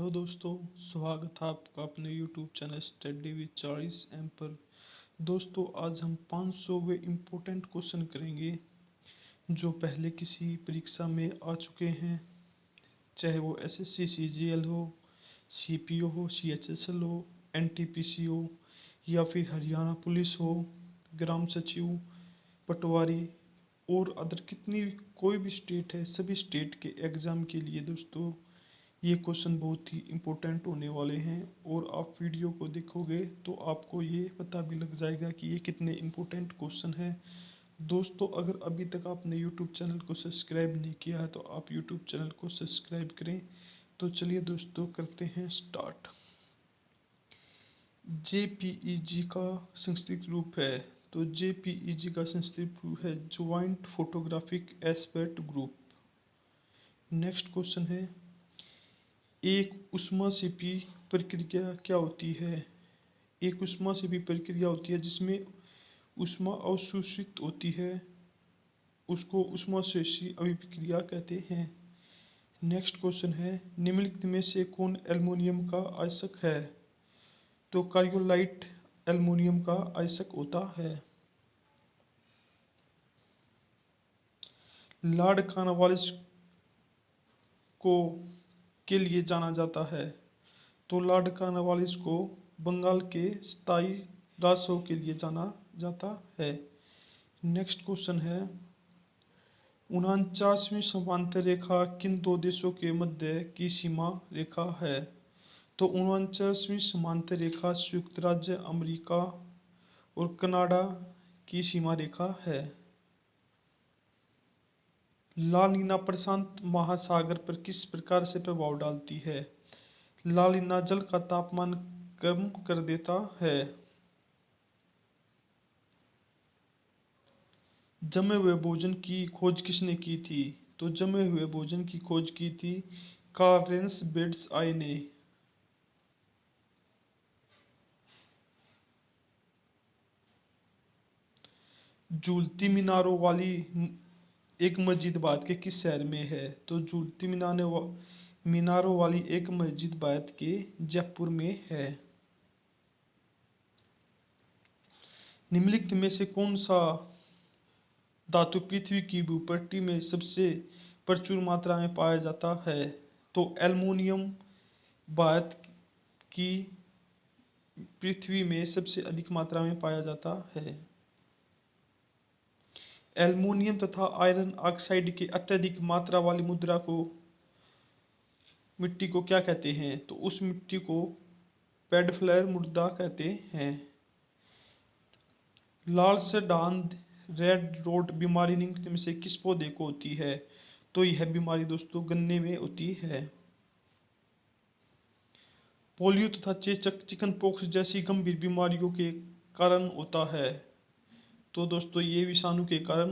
Hello दोस्तों, स्वागत है आपका अपने YouTube channel study with choice M पर। दोस्तों, आज हम 500वें इम्पोर्टेंट क्वेश्चन करेंगे जो पहले किसी परीक्षा में आ चुके हैं, चाहे वो एसएससी सीजीएल हो, सीपीओ हो, सीएचएसएल हो, एनटीपीसी हो या फिर हरियाणा पुलिस हो, ग्राम सचिव, पटवारी और अदर कितनी कोई भी स्टेट है, सभी स्टेट के एग्ज़ाम के लिए दोस्तों ये क्वेश्चन बहुत ही इम्पोर्टेंट होने वाले हैं। और आप वीडियो को देखोगे तो आपको ये पता भी लग जाएगा कि ये कितने इम्पोर्टेंट क्वेश्चन हैं। दोस्तों, अगर अभी तक आपने यूट्यूब चैनल को सब्सक्राइब नहीं किया है तो आप यूट्यूब चैनल को सब्सक्राइब करें। तो चलिए दोस्तों, करते हैं स्टार्ट। जेपीईजी का संस्कृत रूप है, तो जेपीईजी का संस्कृत रूप है joint photographic aspect group. Next question है, एक ऊष्माक्षेपी प्रक्रिया क्या होती है? एक ऊष्माक्षेपी प्रक्रिया होती है जिसमें ऊष्मा अवशोषित होती है, उसको ऊष्माक्षेपी अभिक्रिया कहते हैं। नेक्स्ट क्वेश्चन है, निम्नलिखित में से कौन एल्युमिनियम का आयस्क है? तो कार्योलाइट एल्युमिनियम का आयस्क होता है। लॉर्ड कॉर्नवालिस को के लिए जाना जाता है, तो लॉर्ड कॉर्नवालिस को बंगाल के स्थायी राजस्व के लिए जाना जाता है। नेक्स्ट क्वेश्चन है, 49वीं समांतर रेखा किन दो देशों के मध्य की सीमा रेखा है? तो 49वीं समांतर रेखा संयुक्त राज्य अमेरिका और कनाडा की सीमा रेखा है। ला नीना प्रशांत महासागर पर किस प्रकार से प्रभाव डालती है? ला नीना जल का तापमान कम कर देता है। जमे हुए भोजन की खोज किसने की थी? तो जमे हुए भोजन की खोज की थी कार्ल बेट्स आई ने। झूलती मीनारों वाली एक मस्जिद भारत के किस शहर में है? तो झूलती मीनारों वाली एक मस्जिद भारत के जयपुर में है। निम्नलिखित में से कौन सा धातु पृथ्वी की भूपट्टी में सबसे प्रचुर मात्रा में पाया जाता है? तो एल्युमिनियम भारत की पृथ्वी में सबसे अधिक मात्रा में पाया जाता है। एल्युमिनियम तथा आयरन ऑक्साइड की अत्यधिक मात्रा वाली मुद्रा को मिट्टी को क्या कहते हैं? तो उस मिट्टी को पेडफ्लर मृदा कहते हैं। लाल सड़ांध रेड रोड बीमारी निम्नलिखित में से किस पौधे को होती है? तो यह बीमारी दोस्तों गन्ने में होती है। पोलियो तथा चेचक चिकन पॉक्स जैसी गंभीर बीमारियों के कारण होता है, तो दोस्तों ये विषाणु के कारण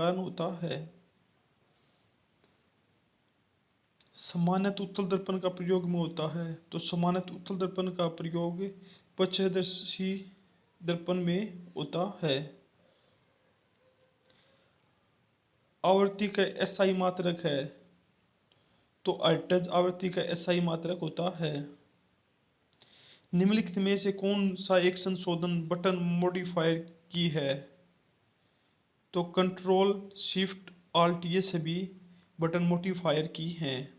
होता है। सामान्यतः उत्तल दर्पण का प्रयोग में होता है, तो सामान्यतः उत्तल दर्पण का प्रयोग पक्षदर्शी दर्पण में होता है। आवृत्ति का एसआई मात्रक है, तो हर्ट्ज आवृत्ति का एसआई मात्रक होता है। निम्नलिखित में से कौन सा एक संशोधन बटन मॉडिफायर की है? तो कंट्रोल शिफ्ट ऑल्ट ये सभी बटन मॉडिफायर की हैं।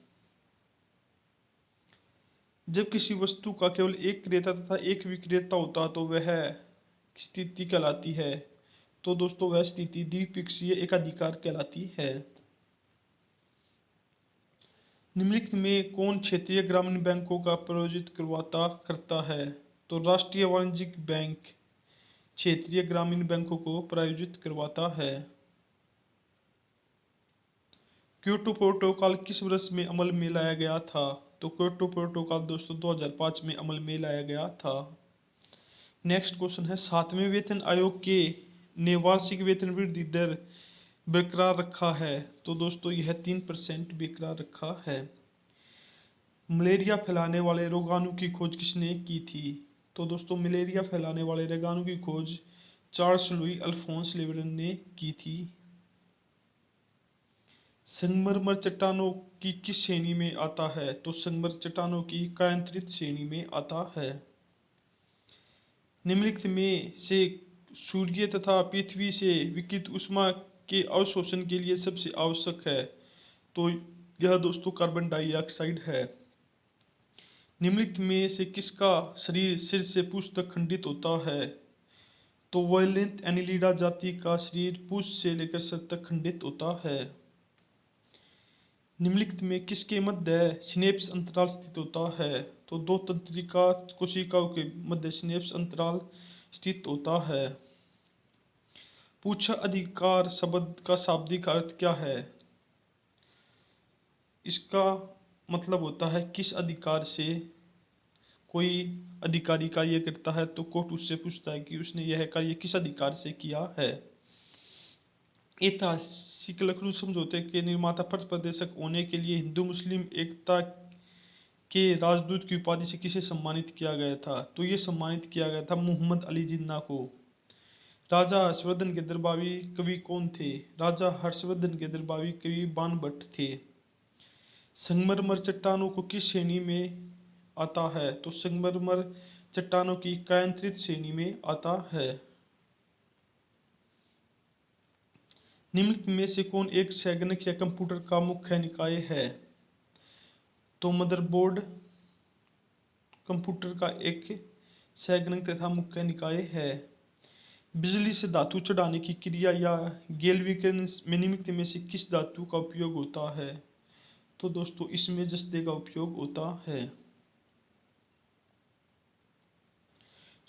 जब किसी वस्तु का केवल एक क्रेता तथा एक विक्रेता होता तो वह स्थिति कहलाती है, तो दोस्तों वह स्थिति द्विपक्षीय एकाधिकार कहलाती है। निम्नलिखित में कौन क्षेत्रीय ग्रामीण बैंकों का प्रायोजित करता है? तो राष्ट्रीय वाणिज्यिक बैंक क्षेत्रीय ग्रामीण बैंकों को प्रायोजित करवाता है। क्योटो प्रोटोकॉल किस वर्ष में अमल में लाया गया था? तो क्योटो प्रोटोकॉल दोस्तों 2005 में अमल में लाया गया था। नेक्स्ट क्वेश्चन है, 7वें वेतन आयोग के ने वार्षिक वेतन वृद्धि दर बरकरार रखा है, तो दोस्तों यह 3% बरकरार रखा है। मलेरिया फैलाने वाले रोगाणु की खोज किसने की थी? तो दोस्तों मलेरिया फैलाने वाले रोगाणु की खोज चार्ल्स लुई अल्फोंस लेबरन ने की थी। संगमरमर चट्टानों की किस श्रेणी में आता है? तो संगमरमर चट्टानों की कायांतरित श्रेणी में आता है। निम्नलिखित में से सूर्य तथा पृथ्वी से विकिरित ऊष्मा के अवशोषण के लिए सबसे आवश्यक है? तो यह दोस्तों कार्बन डाइऑक्साइड है। निम्नलिखित में से किसका शरीर सिर से पूंछ तक खंडित होता है? तो वायलेंथ एनिलिडा जाति का शरीर पूंछ से लेकर सिर तक खंडित होता है। निम्नलिखित में किसके मध्य सिनेप्स अंतराल स्थित होता है? तो दो तंत्रिका कोशिकाओं के मध्य सिनेप्स अंतराल स्थित होता है। पूछा अधिकार शब्द का शाब्दिक अर्थ क्या है? इसका मतलब होता है किस अधिकार से कोई अधिकारी कार्य करता है तो कोर्ट उससे पूछता है कि उसने यह कार्य किस अधिकार से किया है। ऐतिहासिक लखनऊ समझौते के निर्माता पथ प्रदर्शक होने के लिए हिंदू मुस्लिम एकता के राजदूत की उपाधि से किसे सम्मानित किया गया था? तो ये सम्मानित किया गया था मोहम्मद अली जिन्ना को। राजा हर्षवर्धन के दरबारी कवि कौन थे? राजा हर्षवर्धन के दरबारी कवि बाणभट्ट थे। संगमरमर चट्टानों को किस श्रेणी में आता है? तो संगमरमर चट्टानों की कायांतरित श्रेणी में आता है। निम्नलिखित में से कौन एक संगणक या कंप्यूटर का मुख्य निकाय है? तो मदरबोर्ड कंप्यूटर का एक संगणक तथा मुख्य निकाय है। बिजली से धातु चढ़ाने की क्रिया या गैल्वेनिज्म में निम्नलिखित में से किस धातु का उपयोग होता है? तो दोस्तों इसमें जस्ते का उपयोग होता है।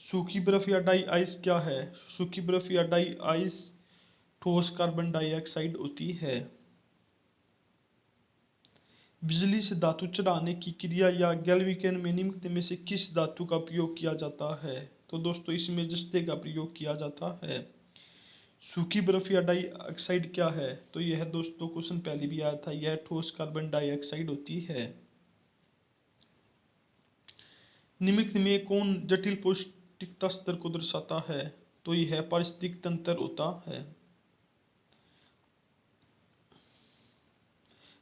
सूखी बर्फ या डाई आइस क्या है? सूखी बर्फ या डाई आइस ठोस कार्बन डाइऑक्साइड होती है। बिजली से धातु चढ़ाने की क्रिया या गैल्वेनिज्म में निम्नलिखित में से किस धातु का प्रयोग किया जाता है? तो दोस्तों इसमें जस्ते का प्रयोग किया जाता है। सूखी बर्फ या डाई ऑक्साइड क्या है? तो यह दोस्तों क्वेश्चन पहले भी आया था, यह ठोस कार्बन डाइऑक्साइड होती है। निम्नलिखित में कौन जटिल पौष्टिकता स्तर को दर्शाता है? तो यह पारिस्थितिक तंत्र होता है।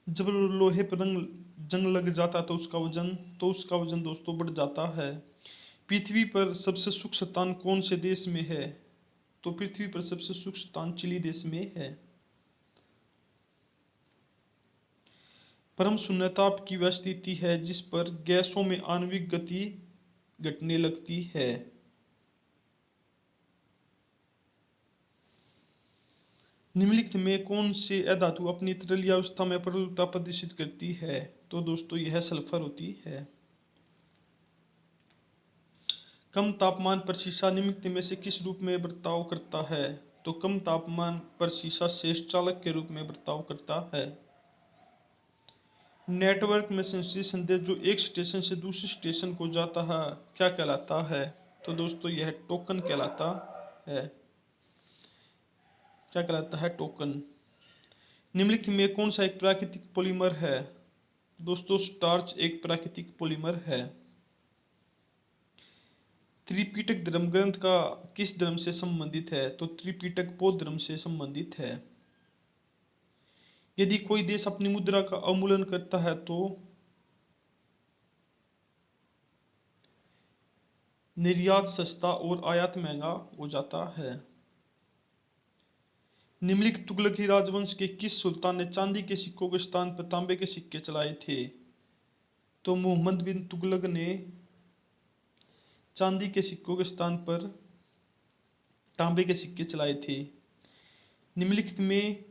जब लोहे पर जंग लग जाता है तो उसका वजन दोस्तों बढ़ जाता है। पृथ्वी पर सबसे सूक्ष्म स्थान कौन से देश में है? तो पृथ्वी पर सबसे सूक्ष्म स्थान चिली देश में है। परम शून्यताप की वह स्थिति है जिस पर गैसों में आणविक गति घटने लगती है। निम्नलिखित में कौन से अधातु अपनी तरल अवस्था में प्रबलता प्रदर्शित करती है? तो दोस्तों यह सल्फर होती है। कम तापमान पर शीशा निम्नलिखित में से किस रूप में बर्ताव करता है? तो कम तापमान पर शीशा शेष चालक के रूप में बर्ताव करता है। नेटवर्क में संदेश संदेश जो एक स्टेशन से दूसरे स्टेशन को जाता है क्या कहलाता है? तो दोस्तों यह टोकन कहलाता है। क्या कहलाता है? टोकन। निम्नलिखित में कौन सा एक प्राकृतिक पॉलीमर है? दोस्तों स्टार्च एक प्राकृतिक पॉलीमर है। त्रिपिटक धर्म ग्रंथ का किस धर्म से संबंधित है? तो त्रिपिटक बौद्ध धर्म से संबंधित है। यदि कोई देश अपनी मुद्रा का अवमूल्यन करता है तो निर्यात सस्ता और आयात महंगा हो जाता है। निम्नलिखित तुगलकी राजवंश के किस सुल्तान ने चांदी के सिक्कों के स्थान पर तांबे के सिक्के चलाए थे? तो मोहम्मद बिन तुगलक ने चांदी के सिक्कों के स्थान पर तांबे के सिक्के चलाए थे। निम्नलिखित में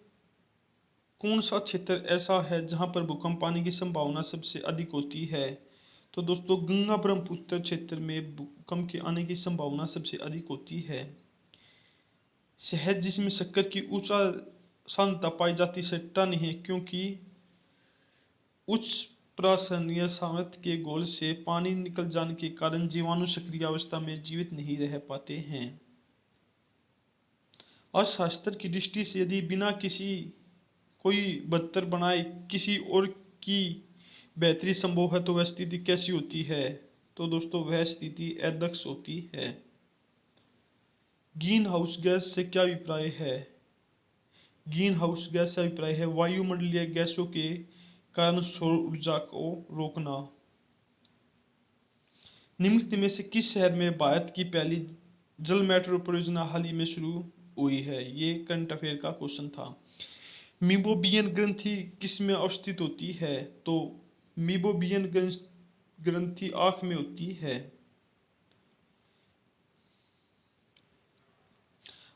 कौन सा क्षेत्र ऐसा है जहां पर भूकंप आने की संभावना सबसे अधिक होती है? तो दोस्तों गंगा ब्रह्मपुत्र क्षेत्र में भूकंप के आने की संभावना सबसे अधिक होती है। शहद जिसमें शक्कर की ऊंचा सांद्रता पाई जाती सट्टा नहीं है क्योंकि उच्च प्रासरणीय सामर्थ्य के घोल से पानी निकल जाने के कारण जीवाणु सक्रिय अवस्था में जीवित नहीं रह पाते हैं। अर्थशास्त्र की दृष्टि से यदि बिना किसी कोई बदतर बनाए किसी और की बेहतरी संभव है तो वह स्थिति कैसी होती है? तो दोस्तों वह स्थिति अध्यक्ष होती है। ग्रीन हाउस गैस से क्या अभिप्राय है? ग्रीन हाउस गैस से अभिप्राय है वायुमंडलीय गैसों के कारण सौर ऊर्जा को रोकना। निम्नलिखित में से किस शहर में भारत की पहली जल मेट्रो परियोजना हाल ही में शुरू हुई है? ये करंट अफेयर का क्वेश्चन था। मीबोबियन ग्रंथि किस में अवस्थित होती है? तो मीबोबियन ग्रंथि आंख में होती है।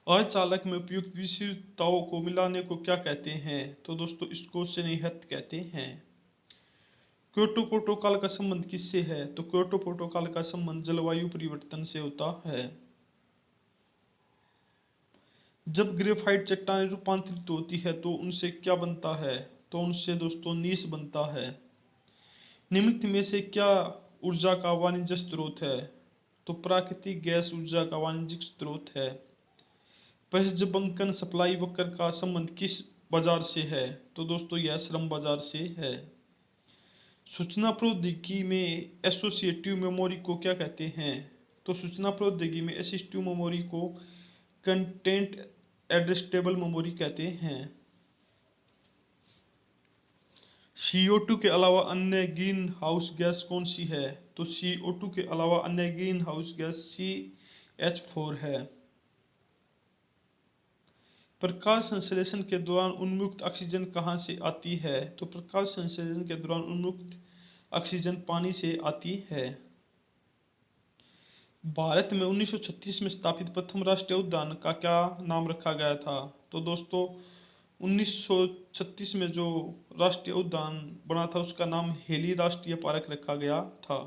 अर्धचालक में उपयुक्त विशुद्धताओं को मिलाने को क्या कहते हैं? तो दोस्तों इसको स्नेहत कहते हैं। क्योटो प्रोटोकॉल का संबंध किससे है? तो क्योटो प्रोटोकॉल का संबंध जलवायु परिवर्तन से होता है। जब ग्रेफाइट चट्टानें रूपांतरित होती है तो उनसे क्या बनता है? तो उनसे दोस्तों नीस बनता है। निम्नलिखित में से क्या ऊर्जा का वाणिज्यिक स्रोत है? तो प्राकृतिक गैस ऊर्जा का वाणिज्यिक स्रोत है। बंकन सप्लाई वक्र का संबंध किस बाजार से है? तो दोस्तों यह श्रम बाजार से है। सूचना प्रौद्योगिकी में एसोसिएटिव मेमोरी को क्या कहते हैं? तो सूचना प्रौद्योगिकी में असिस्टिव मेमोरी को कंटेंट एड्रेसेबल मेमोरी कहते हैं। CO2 के अलावा अन्य ग्रीन हाउस गैस कौन सी है? तो CO2 के अलावा अन्य ग्रीन हाउस गैस CH4 है। प्रकाश संश्लेषण के दौरान उन्मुक्त ऑक्सीजन कहाँ से आती है? तो प्रकाश संश्लेषण के दौरान उन्मुक्त ऑक्सीजन पानी से आती है। भारत में 1936 में स्थापित प्रथम राष्ट्रीय उद्यान का क्या नाम रखा गया था? तो दोस्तों 1936 में जो राष्ट्रीय उद्यान बना था उसका नाम हेली राष्ट्रीय पार्क रखा गया था।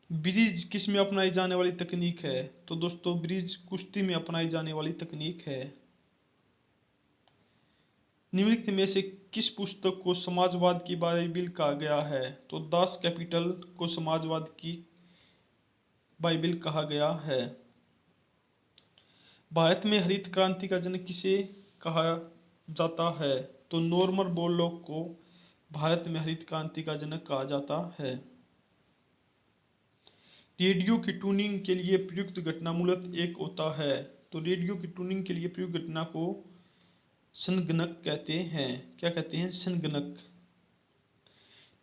ब्रिज किस में अपनाई जाने वाली तकनीक है? तो दोस्तों ब्रिज कुश्ती में अपनाई जाने वाली तकनीक है। निम्नलिखित में से किस पुस्तक को समाजवाद की बाइबिल कहा गया है? तो दास कैपिटल को समाजवाद की बाइबिल कहा गया है। भारत में हरित क्रांति का जनक किसे कहा जाता है? तो नॉर्मन बोरलॉग को भारत में हरित क्रांति का जनक कहा जाता है। रेडियो की ट्यूनिंग के लिए प्रयुक्त घटना मूलतः एक होता है। तो रेडियो की ट्यूनिंग के लिए प्रयुक्त घटना को संगणक कहते हैं। क्या कहते हैं? संगणक।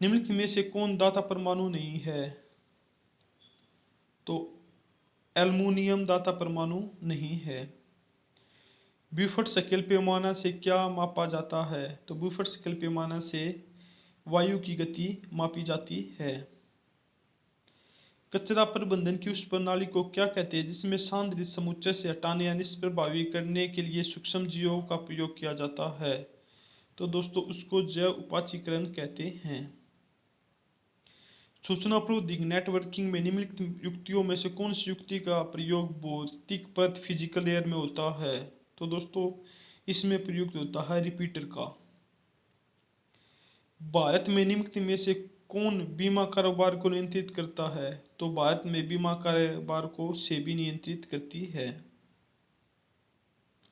निम्नलिखित में से कौन दाता परमाणु नहीं है? तो एल्युमिनियम दाता परमाणु नहीं है। ब्यूफोर्ड स्केल पैमाना से क्या मापा जाता है? तो ब्यूफोर्ड स्केल पैमाना से वायु की गति मापी जाती है। कचरा प्रबंधन की उस प्रणाली को क्या कहते हैं जिसमें सांद्रित समुच्चय से हटाने या निष्प्रभावी करने के लिए सूक्ष्म जीवों का प्रयोग किया जाता है? तो दोस्तों उसको जैव उपाचीकरण कहते हैं। सूचना प्रौद्योगिकी नेटवर्किंग में निम्नलिखित युक्तियों में से कौन सी युक्ति का प्रयोग भौतिक परत फिजिकल लेयर में होता है? तो दोस्तों इसमें प्रयुक्त होता है रिपीटर का। भारत में निम्नलिखित में से कौन बीमा कारोबार को नियंत्रित करता है? तो भारत में बीमा कारोबार को सेबी नियंत्रित करती है।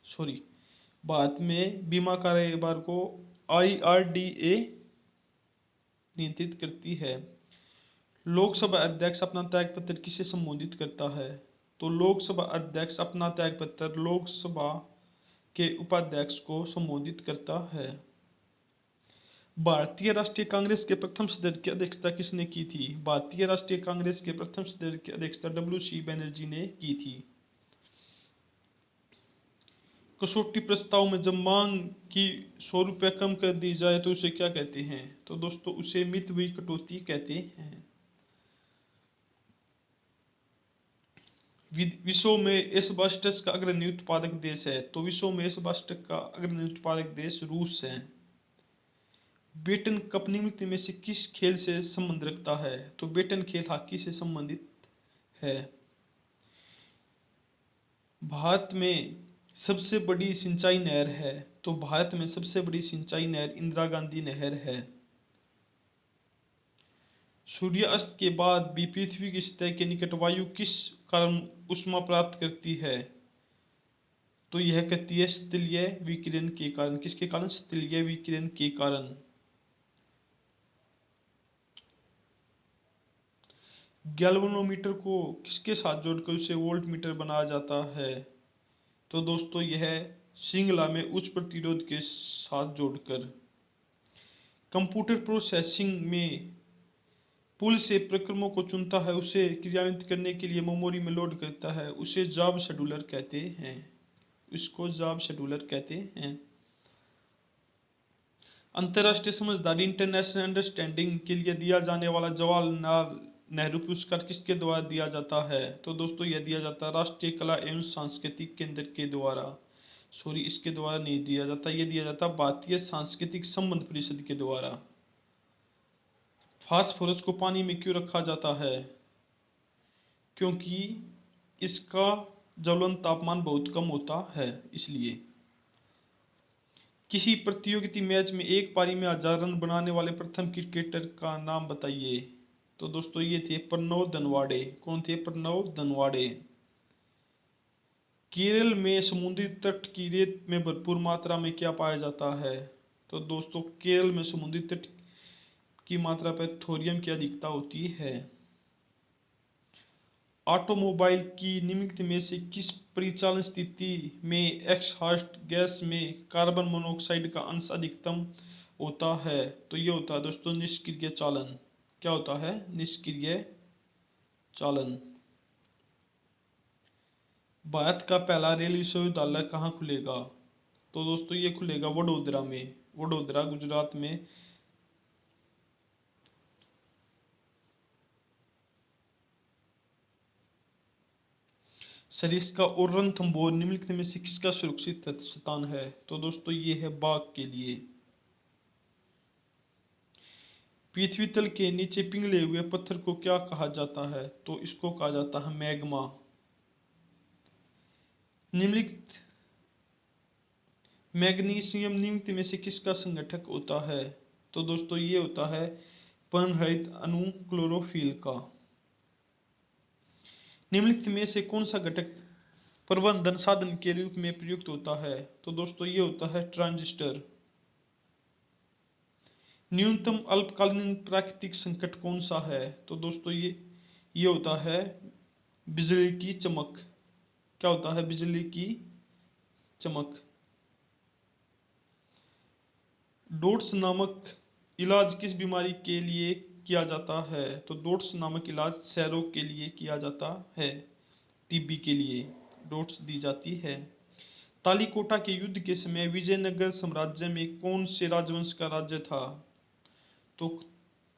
सॉरी, भारत में बीमा कारोबार को IRDA नियंत्रित करती है। लोकसभा अध्यक्ष अपना त्यागपत्र किसे संबोधित करता है? तो लोकसभा अध्यक्ष अपना त्यागपत्र लोकसभा के उपाध्यक्ष को संबोधित करता है। भारतीय राष्ट्रीय कांग्रेस के प्रथम सदस्य की अध्यक्षता किसने की थी? भारतीय राष्ट्रीय कांग्रेस के प्रथम सदस्य की अध्यक्षता WC बनर्जी ने की थी। कसौटी प्रस्ताव में जब मांग की 100 रुपये कम कर दी जाए तो उसे क्या कहते हैं? तो दोस्तों उसे मितव्ययी कटौती कहते हैं। विश्व में एस्बेस्टस का अग्रणी उत्पादक देश है? तो विश्व में एस्बेस्टस का अग्रणी उत्पादक देश रूस है। बेटन कप निम्नलिखित में से किस खेल से संबंध रखता है? तो बेटन खेल हॉकी से संबंधित है। भारत में सबसे बड़ी सिंचाई नहर है? तो भारत में सबसे बड़ी सिंचाई नहर इंदिरा गांधी नहर है। सूर्यास्त के बाद भी पृथ्वी की सतह के निकट वायु किस कारण ऊष्मा प्राप्त करती है? तो यह करती है शीतलीय विकिरण के कारण। किसके कारण? शीतलीय विकिरण के कारण। गैल्वेनोमीटर को किसके साथ जोड़कर उसे वोल्ट मीटर बनाया जाता है? तो दोस्तों यह श्रृंखला में उच्च प्रतिरोध के साथ जोड़कर कंप्यूटर प्रोसेसिंग में पूल से प्रक्रमों को चुनता है, उसे क्रियान्वित करने के लिए मेमोरी में लोड करता है, उसे जॉब शेड्यूलर कहते हैं। इसको जॉब शेड्यूलर कहते हैं। अंतर्राष्ट्रीय समझदारी इंटरनेशनल अंडरस्टैंडिंग के लिए दिया जाने वाला जवाहरलाल नेहरू पुरस्कार किसके द्वारा दिया जाता है? तो दोस्तों यह दिया जाता है राष्ट्रीय कला एवं सांस्कृतिक केंद्र के द्वारा। सॉरी, इसके द्वारा नहीं दिया जाता, यह दिया जाता भारतीय सांस्कृतिक संबंध परिषद के द्वारा। फास्फोरस को पानी में क्यों रखा जाता है? क्योंकि इसका ज्वलन तापमान बहुत कम होता है, इसलिए। किसी प्रतियोगिता मैच में एक पारी में 1000 रन बनाने वाले प्रथम क्रिकेटर का नाम बताइए। तो दोस्तों ये थे प्रणव दनवाड़े। कौन थे? प्रणव दनवाड़े। केरल में समुद्री तट की रेत में भरपूर मात्रा में क्या पाया जाता है? तो दोस्तों केरल में समुद्री तट की मात्रा पर थोरियम की अधिकता होती है। ऑटोमोबाइल की निम्नलिखित में से किस परिचालन स्थिति में एक्सहॉस्ट गैस में कार्बन मोनोऑक्साइड का अंश अधिकतम होता है? तो ये होता है दोस्तों निष्क्रिय चालन। क्या होता है? निष्क्रिय चालन। भारत का पहला रेल विश्वविद्यालय कहाँ खुलेगा? तो दोस्तों ये खुलेगा वडोदरा में। वडोदरा गुजरात में। सरिस्का और रणथंभौर निम्नलिखित में से किसका सुरक्षित स्थान है? तो दोस्तों ये है बाघ के लिए। पृथ्वी तल के नीचे पिघले हुए पत्थर को क्या कहा जाता है? तो इसको कहा जाता है मैग्मा। निम्नलिखित मैग्नीशियम निम्नलिखित में से किसका संगठक होता है? तो दोस्तों ये होता है पर्णहरित अणु क्लोरोफिल का। निम्नलिखित में से कौन सा घटक प्रबंधन साधन के रूप में प्रयुक्त होता है? तो दोस्तों ये होता है ट्रांजिस्टर। न्यूनतम अल्पकालीन प्राकृतिक संकट कौन सा है? तो दोस्तों ये होता है बिजली की चमक। क्या होता है? बिजली की चमक। डोट्स नामक इलाज किस बीमारी के लिए किया जाता है? तो डोट्स नामक इलाज क्षयरोग के लिए किया जाता है, टीबी के लिए डोट्स दी जाती है। तालीकोटा के युद्ध के समय विजयनगर साम्राज्य में कौन से राजवंश का राज्य था? तो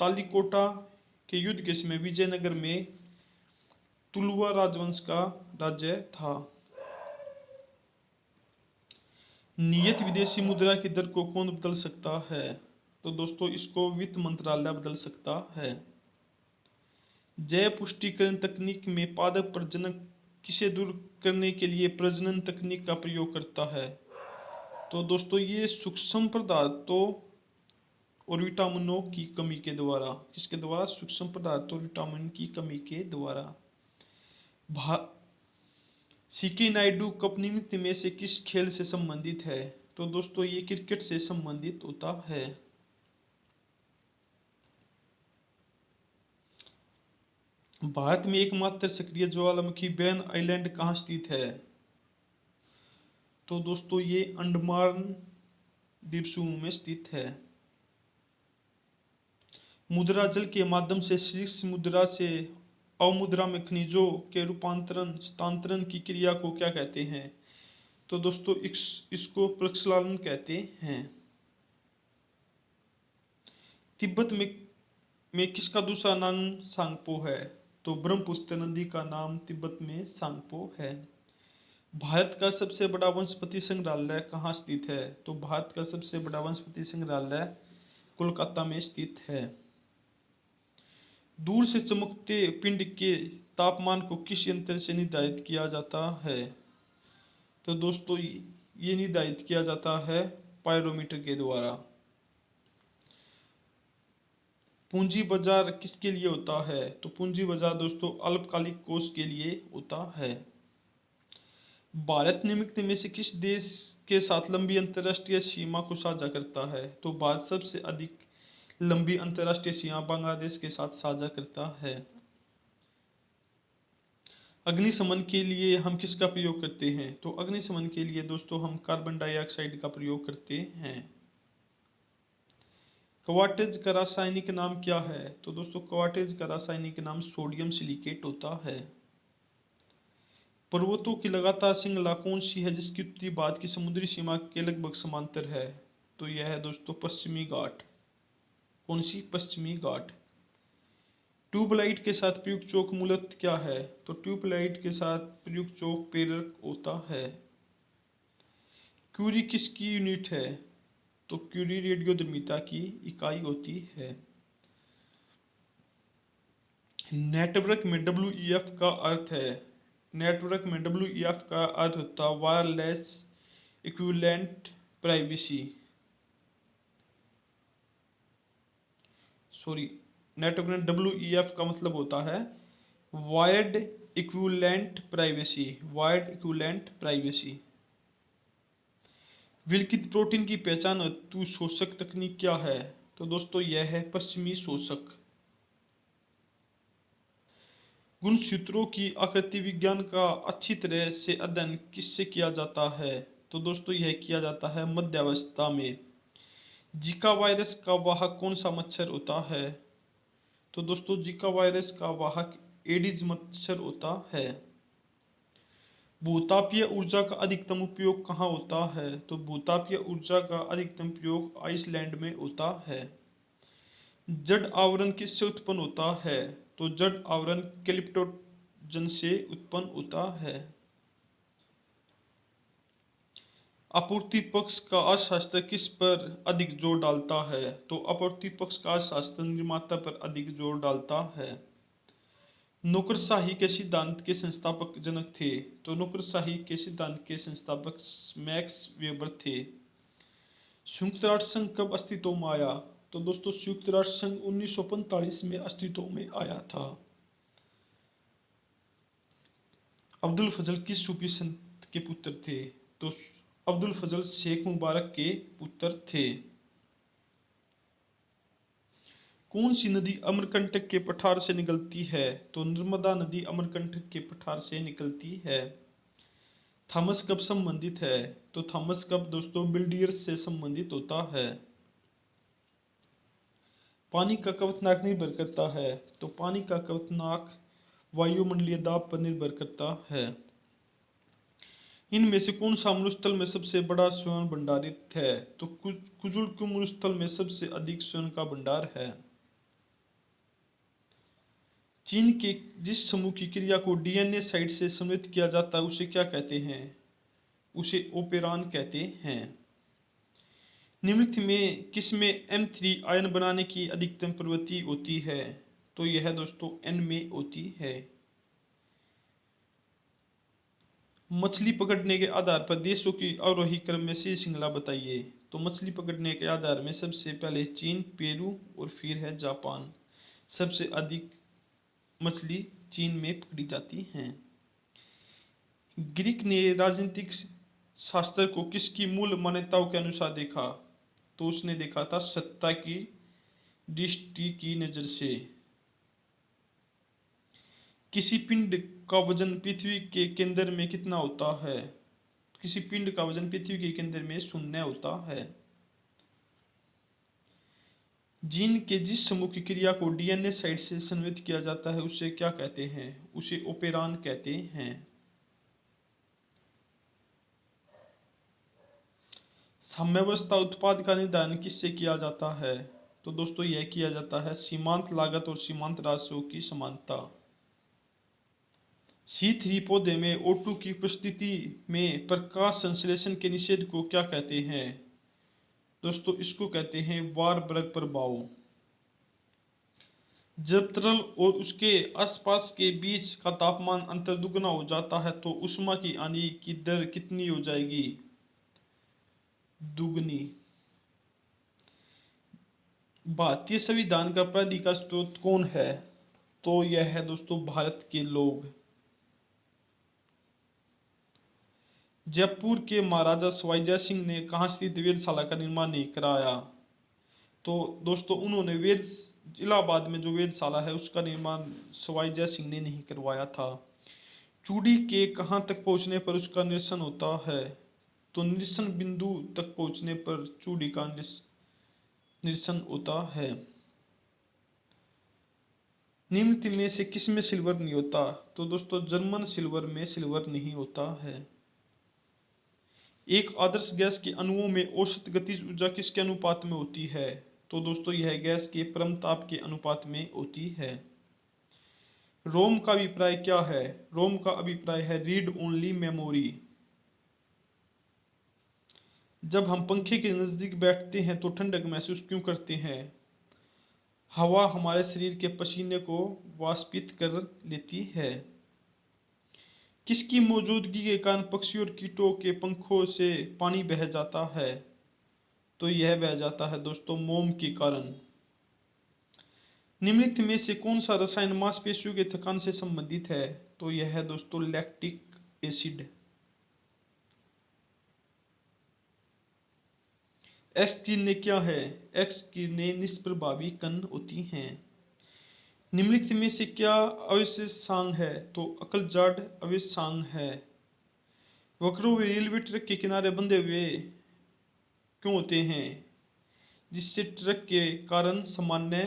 तालीकोटा के युद्ध के समय विजयनगर में तुलुवा राजवंश का राज्य था। नियत विदेशी मुद्रा की दर को कौन बदल सकता है? तो दोस्तों इसको वित्त मंत्रालय बदल सकता है। जैव पुष्टिकरण तकनीक में पादप प्रजनन किसे दूर करने के लिए प्रजनन तकनीक का प्रयोग करता है? तो दोस्तों ये सूक्ष्म पदार्थों और विटामिनों की कमी के द्वारा। किसके द्वारा? सूक्ष्म पदार्थों और विटामिन की कमी के द्वारा। सीके नायडू कप निम्नलिखित में से किस खेल से संबंधित है? तो दोस्तों ये क्रिकेट से संबंधित होता है। भारत में एकमात्र सक्रिय ज्वालामुखी बैन आइलैंड कहाँ स्थित है? तो दोस्तों ये अंडमान द्वीप समूह में स्थित है। मुद्रा जल के माध्यम से शीर्ष मुद्रा से अवमुद्रा में खनिजों के रूपांतरण स्थानांतरण की क्रिया को क्या कहते हैं? तो दोस्तों इसको प्रक्षालन कहते हैं। तिब्बत में किसका दूसरा नाम सांगपो है? तो ब्रह्मपुत्र नदी का नाम तिब्बत में सांगपो है। भारत का सबसे बड़ा वनस्पति संग्रहालय कहाँ स्थित है? तो भारत का सबसे बड़ा वनस्पति संग्रहालय कोलकाता में स्थित है। दूर से चमकते पिंड के तापमान को किस यंत्र से निर्धारित किया जाता है? तो दोस्तों ये निर्धारित किया जाता है पायरोमीटर के द्वारा। पूंजी बाजार किसके लिए होता है? तो पूंजी बाजार दोस्तों अल्पकालिक कोष के लिए होता है। भारत निम्नलिखित में से किस देश के साथ लंबी अंतर्राष्ट्रीय सीमा को साझा करता है? तो भारत सबसे अधिक लंबी अंतर्राष्ट्रीय सीमा बांग्लादेश के साथ साझा करता है। अग्निशमन के लिए हम किसका प्रयोग करते हैं? तो अग्निशमन के लिए दोस्तों हम कार्बन डाइऑक्साइड का प्रयोग करते हैं। क्वार्ट्ज का रासायनिक नाम क्या है? तो दोस्तों क्वार्ट्ज का रासायनिक नाम सोडियम सिलिकेट होता है। पर्वतों की लगातार श्रृंखला कौन सी है जिसकी उत्तरी भाग की समुद्री सीमा के लगभग समांतर है? तो यह है दोस्तों पश्चिमी घाट। कौन सी? पश्चिमी घाट। ट्यूबलाइट के साथ प्रयुक्त चौक मूलतः क्या है? तो ट्यूबलाइट के साथ प्रयुक्त चौक प्रेरक होता है। क्यूरी किसकी यूनिट है? तो क्यूरी रेडियोधर्मिता की इकाई होती है। नेटवर्क में WEF का अर्थ है, नेटवर्क में WEF का अर्थ होता है wireless equivalent privacy. Sorry, network में WEF का मतलब होता है wired equivalent privacy, wired equivalent privacy. विलकित प्रोटीन की पहचान हेतु शोषक तकनीक क्या है? तो दोस्तों यह है पश्चिमी शोषक। गुणसूत्रों की आकृति विज्ञान का अच्छी तरह से अध्ययन किससे किया जाता है? तो दोस्तों यह किया जाता है मध्यावस्था में। जीका वायरस का वाहक कौन सा मच्छर होता है? तो दोस्तों जीका वायरस का वाहक एडिज मच्छर होता है। भूतापीय ऊर्जा का अधिकतम उपयोग कहाँ होता है? तो भूतापीय ऊर्जा का अधिकतम उपयोग आइसलैंड में होता है। जड़ आवरण किससे उत्पन्न होता है? तो जड़ आवरण कैल्पिटोजन से उत्पन्न होता है। आपूर्ति पक्ष का अर्थशास्त्र किस पर अधिक जोर डालता है? तो आपूर्ति पक्ष का अर्थशास्त्र निर्माता पर अधिक जोर डालता है। नौकरशाही के सिद्धांत के संस्थापक जनक थे? तो नौकरशाही के सिद्धांत के संस्थापक मैक्स वेबर थे। संयुक्त राष्ट्र संघ कब अस्तित्व में आया? तो दोस्तों संयुक्त राष्ट्र संघ 1945 में अस्तित्व में आया था। अब्दुल फजल किस सूफी संत के पुत्र थे? तो अब्दुल फजल शेख मुबारक के पुत्र थे। कौन सी नदी अमरकंटक के पठार से निकलती है? तो नर्मदा नदी अमरकंटक के पठार से निकलती है। थॉमस कब संबंधित है? तो थॉमस कब दोस्तों बिल्डियर्स से संबंधित होता है। पानी का कवचनाक निर्भर करता है? तो पानी का कवचनाक वायुमंडलीय दाब पर निर्भर करता है। इनमें से कौन सा मरुस्थल में सबसे बड़ा स्वर्ण भंडारित है? तो कुजुल मरुस्थल में सबसे अधिक स्वर्ण का भंडार है। चीन के जिस समूह की क्रिया को DNA साइट से समृद्ध किया जाता है उसे क्या कहते हैं? उसे ओपेरॉन कहते हैं। निम्नलिखित में किसमें M3 आयन बनाने की अधिकतम प्रवृत्ति होती है? तो यह दोस्तों N में होती है। मछली पकड़ने के आधार पर देशों की आरोही क्रम में से श्रृंखला बताइए। तो मछली पकड़ने के आधार में सबसे पहले चीन, पेरू और फिर है जापान। सबसे अधिक मछली चीन में पकड़ी जाती हैं। ग्रीक ने राजनीतिक शास्त्र को किसकी मूल मान्यताओं के अनुसार देखा? तो उसने देखा था सत्ता की दृष्टि की नजर से। किसी पिंड का वजन पृथ्वी के केंद्र में कितना होता है? किसी पिंड का वजन पृथ्वी के केंद्र में 0 होता है। जीन के जिस समूह की क्रिया को DNA साइट से संवित किया जाता है उसे क्या कहते हैं? उसे ओपेरॉन कहते हैं। साम्यावस्था उत्पाद का निर्धारण किससे किया जाता है? तो दोस्तों यह किया जाता है सीमांत लागत और सीमांत राशियों की समानता। C3 पौधे में O2 की उपस्थिति में प्रकाश संश्लेषण के निषेध को क्या कहते हैं? दोस्तों इसको कहते हैं वारबर्ग प्रभाव। जब तरल और उसके आसपास के बीच का तापमान अंतर दुगना हो जाता है तो ऊष्मा की आने की दर कितनी हो जाएगी? दुगनी। भारतीय संविधान का प्राधिकार स्रोत कौन है? तो यह है दोस्तों भारत के लोग। जयपुर के महाराजा सवाई जय सिंह ने कहाँ स्थित वेधशाला का निर्माण नहीं कराया? तो दोस्तों उन्होंने इलाहाबाद में जो वेधशाला है उसका निर्माण सवाई जय सिंह ने नहीं करवाया था। चूड़ी के कहाँ तक पहुँचने पर उसका निरसन होता है? तो निरसन बिंदु तक पहुँचने पर चूड़ी का निरसन होता है। निम्न में से किस में सिल्वर नहीं होता? तो दोस्तों जर्मन सिल्वर में सिल्वर नहीं होता है। एक आदर्श गैस के अणुओं में औसत गतिज ऊर्जा किसके अनुपात में होती है? तो दोस्तों यह गैस के परम ताप के अनुपात में होती है। रोम का अभिप्राय क्या है? रोम का अभिप्राय है रीड ओनली मेमोरी। जब हम पंखे के नजदीक बैठते हैं तो ठंडक महसूस क्यों करते हैं? हवा हमारे शरीर के पसीने को वाष्पित कर लेती है। किसकी मौजूदगी के कारण पक्षियों और कीटों के पंखों से पानी बह जाता है? तो यह बह जाता है दोस्तों मोम के कारण। निम्नलिखित में से कौन सा रसायन मांसपेशियों के थकान से संबंधित है? तो यह है दोस्तों लैक्टिक एसिड। एक्स किरणें क्या है? एक्स किरणें निष्प्रभावी कण होती हैं। निम्नलिखित में से क्या अवशेषांक है? तो अकलजाड अवशेषांक है। वक्रों व रेलवे ट्रैक के किनारे बंधे हुए क्यों होते हैं? जिससे ट्रक के कारण सामान्य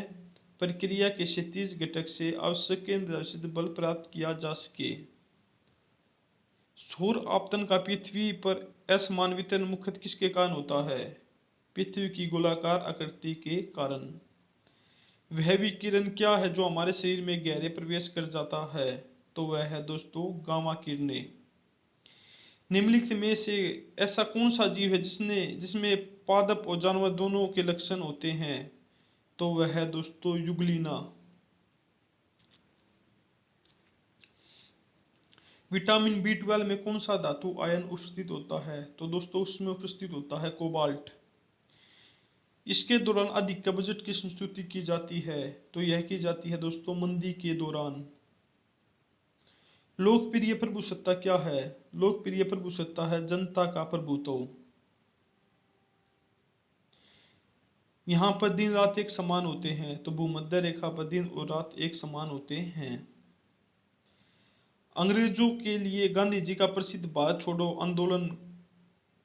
प्रक्रिया के क्षैतिज घटक से आवश्यक केंद्राश्रित बल प्राप्त किया जा सके। सौर आपतन का पृथ्वी पर असमान वितरण मुख्यतः किसके कारण होता है? पृथ्वी की गोलाकार आकृति के कारण। वह विकिरण क्या है जो हमारे शरीर में गहरे प्रवेश कर जाता है? तो वह है दोस्तों गामा किरणें। निम्नलिखित में से ऐसा कौन सा जीव है जिसमें पादप और जानवर दोनों के लक्षण होते हैं? तो वह है दोस्तों युगलिना। विटामिन B12 में कौन सा धातु आयन उपस्थित होता है? तो दोस्तों उसमें उपस्थित होता है कोबाल्ट। इसके दौरान अधिक बजट की संस्तुति की जाती है? तो यह की जाती है दोस्तों मंदी के दौरान। लोकप्रिय प्रभुसत्ता क्या है? लोकप्रिय प्रभुसत्ता है जनता का प्रभुत्व। यहाँ पर दिन रात एक समान होते हैं, तो भूमध्य रेखा पर दिन और रात एक समान होते हैं। अंग्रेजों के लिए गांधी जी का प्रसिद्ध भारत छोड़ो आंदोलन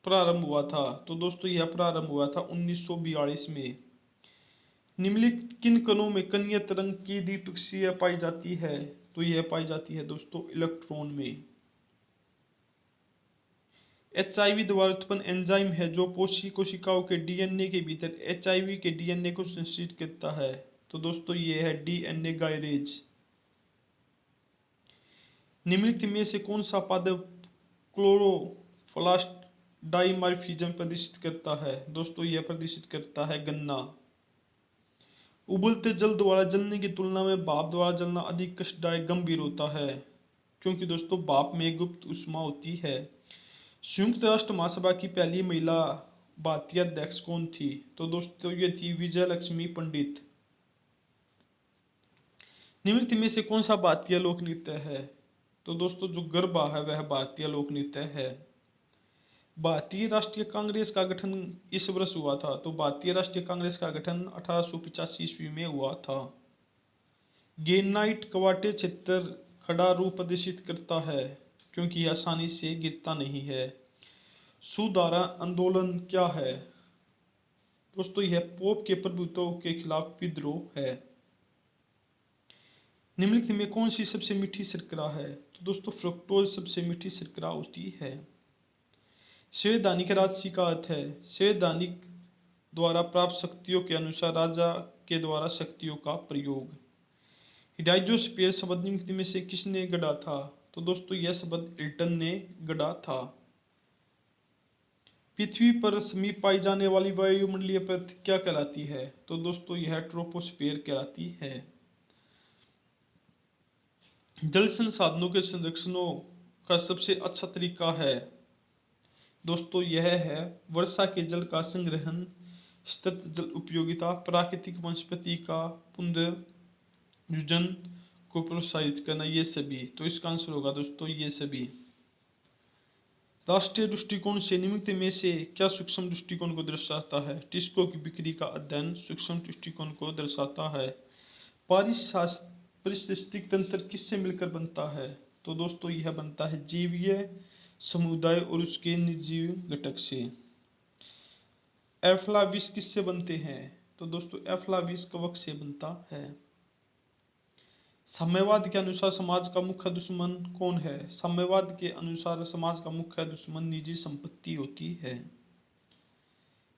प्रारंभ हुआ था? तो दोस्तों यह प्रारंभ हुआ था 1942 में। निम्नलिखित किन कणों में कणीय तरंग की द्विपक्षीय पाई जाती है? तो यह पाई जाती है दोस्तों इलेक्ट्रॉन में। HIV द्वारा उत्पन्न एंजाइम है जो कोशिकाओं के डीएनए के भीतर HIV के डीएनए को संश्लेषित करता है? तो दोस्तों ये है डीएनए गायरेज। निम्नलिखित में से कौन सा पादप क्लोरोप्लास्ट डाइमॉर्फिज्म प्रदर्शित करता है? दोस्तों यह प्रदर्शित करता है गन्ना। उबलते जल द्वारा जलने की तुलना में भाप द्वारा जलना अधिक कष्टदायक गंभीर होता है, क्योंकि दोस्तों भाप में गुप्त ऊष्मा होती है। संयुक्त राष्ट्र महासभा की पहली महिला भारतीय अध्यक्ष कौन थी? तो दोस्तों ये थी विजय लक्ष्मी पंडित। निम्नलिखित में से कौन सा भारतीय लोक नृत्य है? तो दोस्तों जो गरबा है वह भारतीय लोक नृत्य है। भारतीय राष्ट्रीय कांग्रेस का गठन इस वर्ष हुआ था? तो भारतीय राष्ट्रीय कांग्रेस का गठन 1885 ईस्वी में हुआ था। ग्रेनाइट क्वार्टे क्षेत्र खड़ा रूप प्रदर्शित करता है क्योंकि यह आसानी से गिरता नहीं है। सुधारा आंदोलन क्या है? दोस्तों यह पोप के प्रभुत्व के खिलाफ विद्रोह है। निम्नलिखित में कौन सी सबसे मीठी शर्करा है? तो दोस्तों फ्रुक्टोज सबसे मीठी शर्करा होती है। संवैधानिक राजसी का अर्थ है संवैधानिक द्वारा प्राप्त शक्तियों के अनुसार राजा के द्वारा शक्तियों का प्रयोग। हिडाइजोस्फीयर शब्द निम्नलिखित में से किसने गढ़ा था? तो दोस्तों यह शब्द इल्टन ने गढ़ा था। पृथ्वी पर समीप पाई जाने वाली वायुमंडलीय परत क्या कहलाती है? तो दोस्तों यह ट्रोपोस्फीयर कहलाती है। जल संसाधनों के संरक्षणों का सबसे अच्छा तरीका है? दोस्तों यह है वर्षा के जल का संग्रहण, सतत जल उपयोगिता, प्राकृतिक वनस्पति का पुनर्सृजन को प्रोत्साहित करना, ये सभी। तो इसका आंसर होगा दोस्तों ये सभी। राष्ट्रीय दृष्टिकोण से निम्नलिखित में से क्या सूक्ष्म दृष्टिकोण को दर्शाता है? टिस्को की बिक्री का अध्ययन सूक्ष्म दृष्टिकोण को दर्शाता है। पारिस्थितिक तंत्र किससे मिलकर बनता है? तो दोस्तों यह बनता है जीवीय समुदाय और उसके निर्जीव घटक से। एफ्लाविस किससे बनते हैं? तो दोस्तों एफ्लाविस कवक से बनता है। साम्यवाद के अनुसार समाज का मुख्य दुश्मन कौन है? साम्यवाद के अनुसार समाज का मुख्य दुश्मन निजी संपत्ति होती है।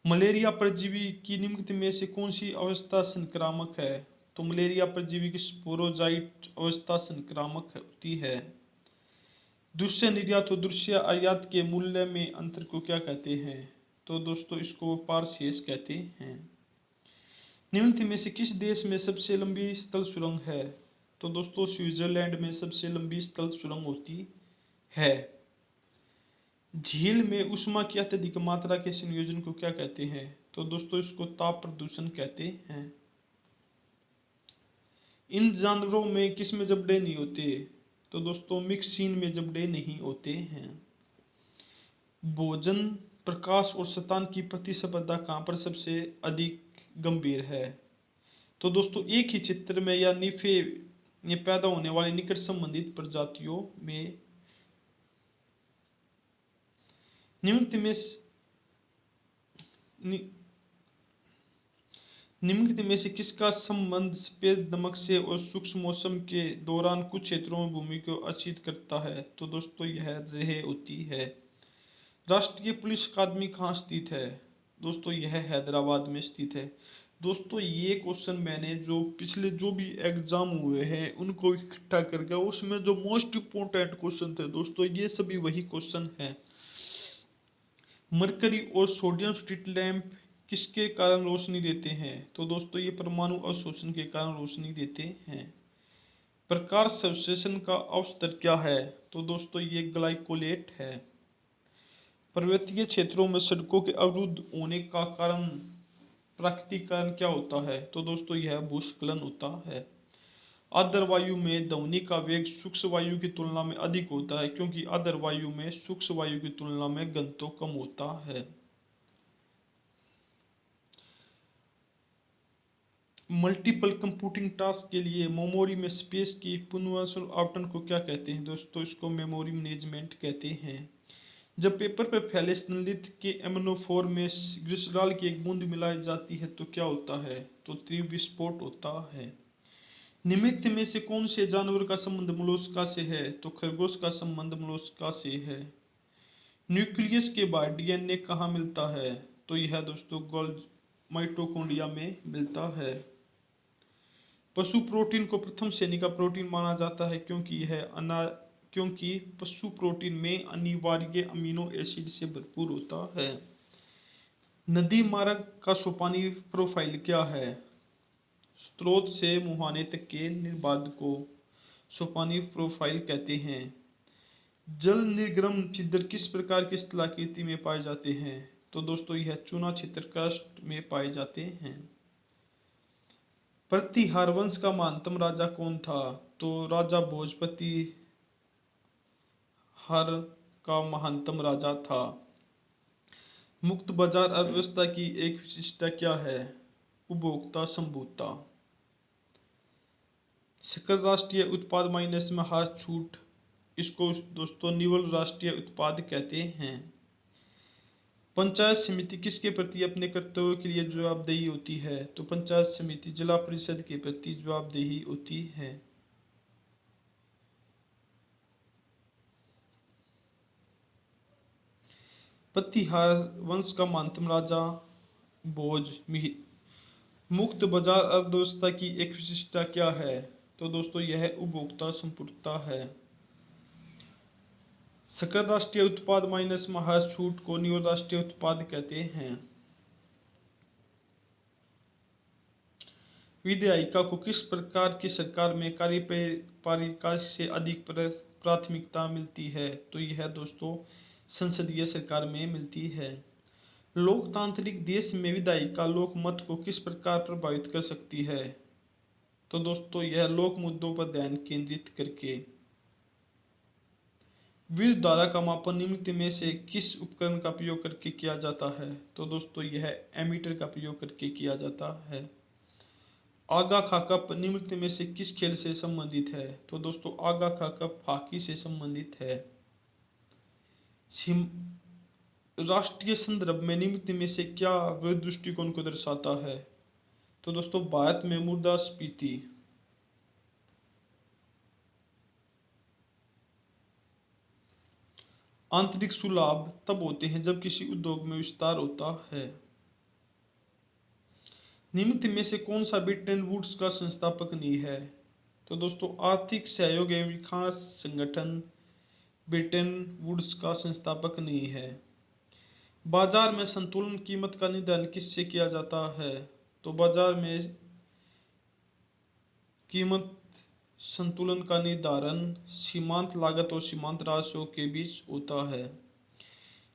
मलेरिया परजीवी की निम्नलिखित में से कौन सी अवस्था संक्रामक है? तो मलेरिया परजीवी की स्पोरोजाइट अवस्था संक्रामक होती है। दृश्य निर्यात और दृश्य आयात के मूल्य में अंतर को क्या कहते हैं? तो दोस्तों इसको पारशेष कहते हैं। निम्नलिखित में से किस देश में सबसे लंबी स्थल सुरंग है? तो दोस्तों स्विट्जरलैंड में सबसे लंबी स्थल सुरंग होती है। झील में ऊष्मा की अत्यधिक मात्रा के संयोजन को क्या कहते हैं? तो दोस्तों इसको ताप प्रदूषण कहते हैं। इन जानवरों में किस में जबड़े नहीं होते? तो दोस्तों मिक्सिन में जबड़े नहीं होते हैं। भोजन, प्रकाश और शतान की प्रतिस्पर्धा कहाँ पर सबसे अधिक गंभीर है? तो दोस्तों एक ही चित्र में या निफे में पैदा होने वाली निकट संबंधित प्रजातियों में। निम्नलिखित में निम्नलिखित में से किसका संबंध सफेद नमक से और शुष्क मौसम के दौरान कुछ क्षेत्रों में भूमि को अशित करता है? तो दोस्तों यह रेह होती है। राष्ट्रीय पुलिस अकादमी कहाँ स्थित है? दोस्तों यह हैदराबाद में स्थित है। दोस्तों ये क्वेश्चन मैंने जो पिछले जो भी एग्जाम हुए हैं उनको इकट्ठा करके उसमें जो मोस्ट इम्पोर्टेंट क्वेश्चन थे दोस्तों ये सभी वही क्वेश्चन हैं। मरकरी और सोडियम स्ट्रीट लैंप किसके कारण रोशनी देते हैं? तो दोस्तों ये परमाणु अवशोषण के कारण रोशनी देते हैं। प्रकाश संश्लेषण का औसत क्या है? तो दोस्तों ये ग्लाइकोलेट है। पर्वतीय क्षेत्रों में सड़कों के अवरुद्ध होने का कारण प्राकृतिक कारण क्या होता है? तो दोस्तों यह भूस्खलन होता है। आर्द्र वायु में ध्वनि का वेग शुष्क वायु की तुलना में अधिक होता है क्योंकि आर्द्र वायु में शुष्क वायु की तुलना में घनत्व कम होता है। मल्टीपल कंप्यूटिंग टास्क के लिए मेमोरी में स्पेस की पुनर्वासुल आवंटन को क्या कहते हैं? दोस्तों इसको मेमोरी मैनेजमेंट कहते हैं। जब पेपर पर फैले संलित के एमोनोफोर में ग्लिसरॉल की एक बूंद मिलाई जाती है तो क्या होता है? तो तीव्र विस्फोट होता है। निम्नलिखित में से कौन से जानवर का संबंध मोलस्का से है? तो खरगोश का संबंध मोलस्का से है। न्यूक्लियस के बाद डीएनए कहाँ मिलता है? तो यह दोस्तों गोल्गी माइटोकॉन्ड्रिया में मिलता है। पशु प्रोटीन को प्रथम श्रेणी का प्रोटीन माना जाता है क्योंकि पशु प्रोटीन में अनिवार्य अमीनो एसिड से भरपूर होता है। नदी मार्ग का सोपानी प्रोफाइल क्या है? स्रोत से मुहाने तक के निर्बाध को सोपानी प्रोफाइल कहते हैं। जल निर्गम छिद्र किस प्रकार की स्थलाकृति में पाए जाते हैं? तो दोस्तों यह चूना छिद्र क्रस्ट में पाए जाते हैं। प्रतिहार वंश का महानतम राजा कौन था? तो राजा भोज प्रतिहार का महानतम राजा था। मुक्त बाजार अर्थव्यवस्था की एक विशिष्टता क्या है? उपभोक्ता संभुता। सकल राष्ट्रीय उत्पाद माइनस में हाथ छूट, इसको दोस्तों निवल राष्ट्रीय उत्पाद कहते हैं। पंचायत समिति किसके प्रति अपने कर्तव्यों के लिए जवाबदेही होती है? तो पंचायत समिति जिला परिषद के प्रति जवाबदेही होती है। प्रतिहार वंश का महानतम राजा भोज। मुक्त बाजार अर्थव्यवस्था की एक विशिष्टता क्या है? तो दोस्तों यह उपभोक्ता संपूर्णता है। सकल राष्ट्रीय उत्पाद माइनस महाज छूट को निवल राष्ट्रीय उत्पाद कहते हैं। विधायिका को किस प्रकार की सरकार में कार्यपालिका से अधिक प्राथमिकता मिलती है? तो यह दोस्तों संसदीय सरकार में मिलती है। लोकतांत्रिक देश में विधायिका लोक मत को किस प्रकार प्रभावित कर सकती है? तो दोस्तों यह लोक मुद्दों पर ध्यान केंद्रित करके। विद्युत धारा का मापन निम्नलिखित में से किस उपकरण का प्रयोग करके किया जाता है? तो दोस्तों यह एमीटर का प्रयोग करके किया जाता है। आगा खा कप निम्नलिखित में से किस खेल से संबंधित है? तो दोस्तों आगा खा कप हॉकी से संबंधित है। राष्ट्रीय संदर्भ में निम्नलिखित में से क्या वृहद दृष्टिकोण को दर्शाता है? तो दोस्तों भारत में मुद्रास्फीति। आंतरिक सुलाभ तब होते हैं जब किसी उद्योग में विस्तार होता है। निम्नलिखित में से कौन सा ब्रिटेन वुड्स का संस्थापक नहीं है? तो दोस्तों आर्थिक सहयोग एवं विकास संगठन ब्रिटेन वुड्स का संस्थापक नहीं है। बाजार में संतुलन कीमत का निर्धारण किससे किया जाता है? तो बाजार में कीमत संतुलन का निर्धारण सीमांत लागत और सीमांत राशियों के बीच होता है।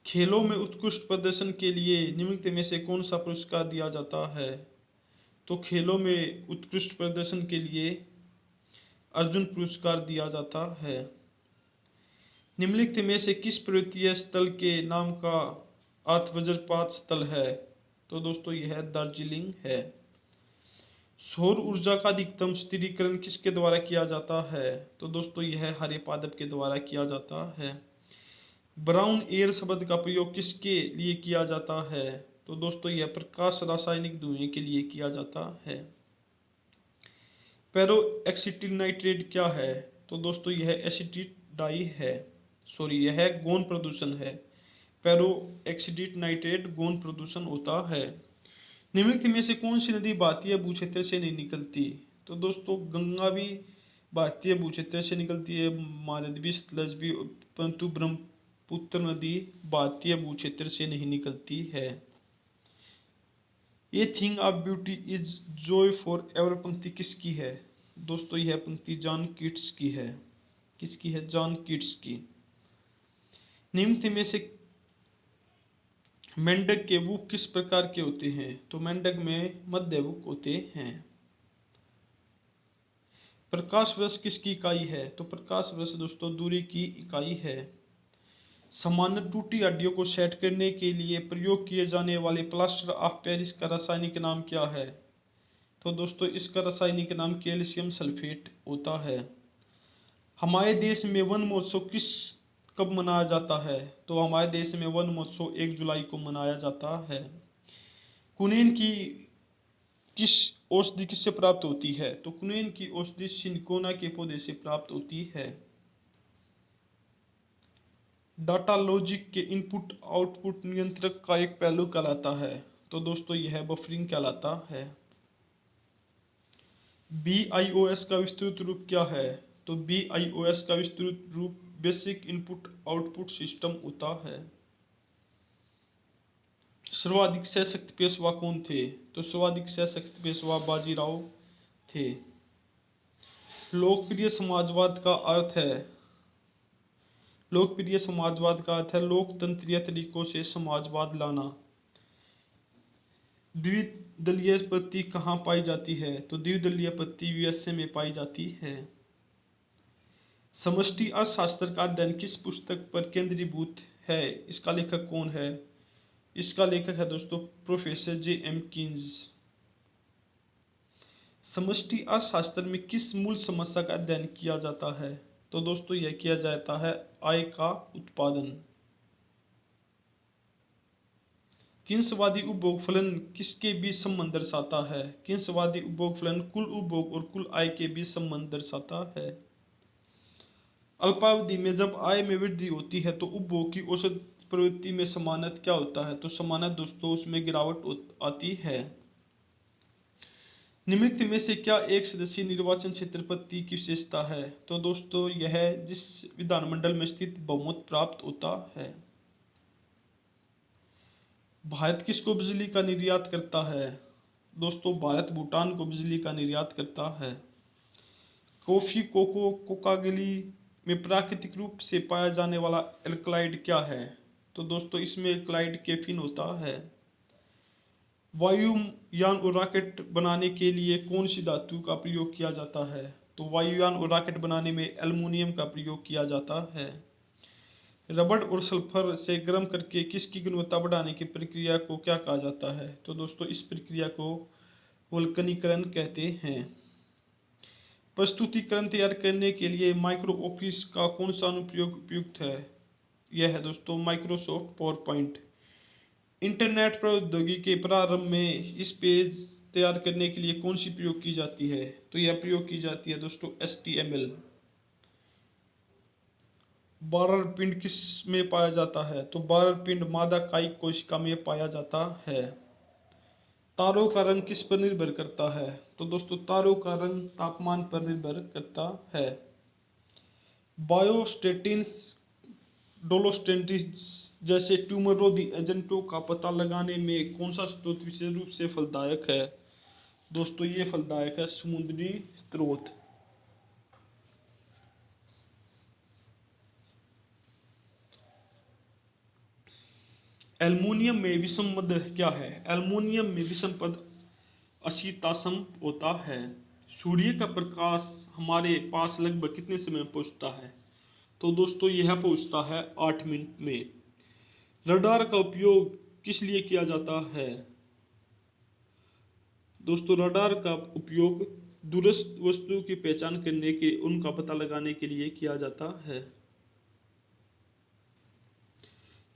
खेलों में उत्कृष्ट प्रदर्शन के लिए निम्नलिखित में से कौन सा पुरस्कार दिया जाता है? तो खेलों में उत्कृष्ट प्रदर्शन के लिए अर्जुन पुरस्कार दिया जाता है। निम्नलिखित में से किस पर्वतीय स्थल के नाम का अर्थ वज्रपात स्थल है? तो दोस्तों यह दार्जिलिंग है। सौर ऊर्जा का अधिकतम स्थिरीकरण किसके द्वारा किया जाता है? तो दोस्तों यह हरे पादप के द्वारा किया जाता है। ब्राउन एयर शब्द का प्रयोग किसके लिए किया जाता है? तो दोस्तों यह प्रकाश रासायनिक धुएं के लिए किया जाता है। पेरो एक्सीटिल नाइट्रेट क्या है? तो दोस्तों यह एसिटिक डाई है, यह गौण प्रदूषण है। पेरो एक्सीडेट नाइट्रेट गौण प्रदूषण होता है। निम्नलिखित में से कौन सी नदी भारतीय भूक्षेत्र से नहीं निकलती? तो दोस्तों गंगा भी भारतीय भूक्षेत्र से निकलती है, महानदी भी, सतलज भी, परंतु ब्रह्मपुत्र नदी भारतीय भूक्षेत्र से नहीं निकलती है। A thing of beauty is Joy for ever पंक्ति किसकी है? दोस्तों यह पंक्ति जॉन कीट्स की है। किसकी है? जॉन कीट्स की। निम्नलिखित में से मेंढक के मुख किस प्रकार के होते हैं? तो मेंढक में मध्य मुख होते हैं। प्रकाश वर्ष किसकी इकाई है? तो प्रकाश वर्ष दोस्तों दूरी की इकाई है। सामान्य टूटी हड्डियों को सेट करने के लिए प्रयोग किए जाने वाले प्लास्टर ऑफ पेरिस का रासायनिक नाम क्या है? तो दोस्तों इसका रासायनिक नाम कैल्शियम सल्फेट होता है। हमारे देश में वन महोत्सव कब मनाया जाता है? तो हमारे देश में वन महोत्सव 1 जुलाई को मनाया जाता है। कुनेन की किस औषधि किससे प्राप्त होती है? तो कुनेन की औषधि सिनकोना के पौधे से प्राप्त होती है। डाटा लॉजिक के इनपुट आउटपुट नियंत्रक का एक पहलू कहलाता है। तो दोस्तों यह बफरिंग कहलाता है। BIOS का विस्तृत रूप क्या है? तो BIOS का विस्तृत रूप बेसिक इनपुट आउटपुट सिस्टम होता है। सर्वाधिक सशक्त पेशवा कौन थे? तो सर्वाधिक सशक्त पेशवा बाजीराव थे। लोकप्रिय समाजवाद का अर्थ है लोकतंत्रीय तरीकों से समाजवाद लाना। द्विदलीय पत्ती कहाँ पाई जाती है? तो द्विदलीय पत्ती USA में पाई जाती है। समष्टि अर्थशास्त्र का अध्ययन किस पुस्तक पर केंद्रीभूत है? इसका लेखक कौन है? इसका लेखक है दोस्तों प्रोफेसर JM कीन्स। समष्टि अर्थशास्त्र में किस मूल समस्या का अध्ययन किया जाता है? तो दोस्तों यह किया जाता है आय का उत्पादन। किंसवादी उपभोग फलन किसके बीच संबंध दर्शाता है? किंसवादी उपभोग फलन कुल उपभोग और कुल आय के बीच संबंध दर्शाता है। अल्पावधि में जब आय में वृद्धि होती है तो उपभोग की औसत प्रवृत्ति में समानत क्या होता है? तो समानत दोस्तों उसमें गिरावट आती है। निम्नलिखित में से क्या एक सदस्यीय निर्वाचन क्षेत्र पत्ती की विशेषता है? तो दोस्तों यह जिस विधानमंडल में स्थित बहुमत प्राप्त होता है। भारत किसको बिजली का निर्यात करता है? दोस्तों भारत भूटान को बिजली का निर्यात करता है। कॉफी कोकागली में प्राकृतिक रूप से पाया जाने वाला एल्कलाइड क्या है? तो दोस्तों इसमें एल्कलाइड कैफीन होता है। वायुयान और रॉकेट बनाने के लिए कौन सी धातु का प्रयोग किया जाता है? तो वायुयान और रॉकेट बनाने में एल्युमिनियम का प्रयोग किया जाता है। रबड़ और सल्फर से गर्म करके किसकी गुणवत्ता बढ़ाने की प्रक्रिया को क्या कहा जाता है? तो दोस्तों इस प्रक्रिया को वल्कनीकरण कहते हैं। प्रस्तुतिकरण तैयार करने के लिए माइक्रो ऑफिस का कौन सा अनुप्रयोग उपयुक्त है? यह है दोस्तों माइक्रोसॉफ्ट पावर पॉइंट। इंटरनेट प्रौद्योगिकी के प्रारंभ में इस पेज तैयार करने के लिए कौन सी प्रयोग की जाती है? तो यह प्रयोग की जाती है दोस्तों HTML। बारर पिंड किस में पाया जाता है? तो बारर पिंड मादा कायिक कोशिका में पाया जाता है। तारों का रंग किस पर निर्भर करता है? तो दोस्तों तारों का रंग तापमान पर निर्भर करता है। बायोस्टेटिन्स, डोलोस्टेटिन्स जैसे ट्यूमर रोधी एजेंटों का पता लगाने में कौन सा स्रोत विशेष रूप से फलदायक है? दोस्तों ये फलदायक है समुद्री स्रोत। एल्युमिनियम में विषम मद क्या है? एल्युमिनियम में विषम पद अशीताश्म होता है। सूर्य का प्रकाश हमारे पास लगभग कितने समय में पहुंचता है? तो दोस्तों यह पहुंचता है 8 मिनट में। रडार का उपयोग किस लिए किया जाता है? दोस्तों रडार का उपयोग दूरस्थ वस्तु की पहचान करने के उनका पता लगाने के लिए किया जाता है।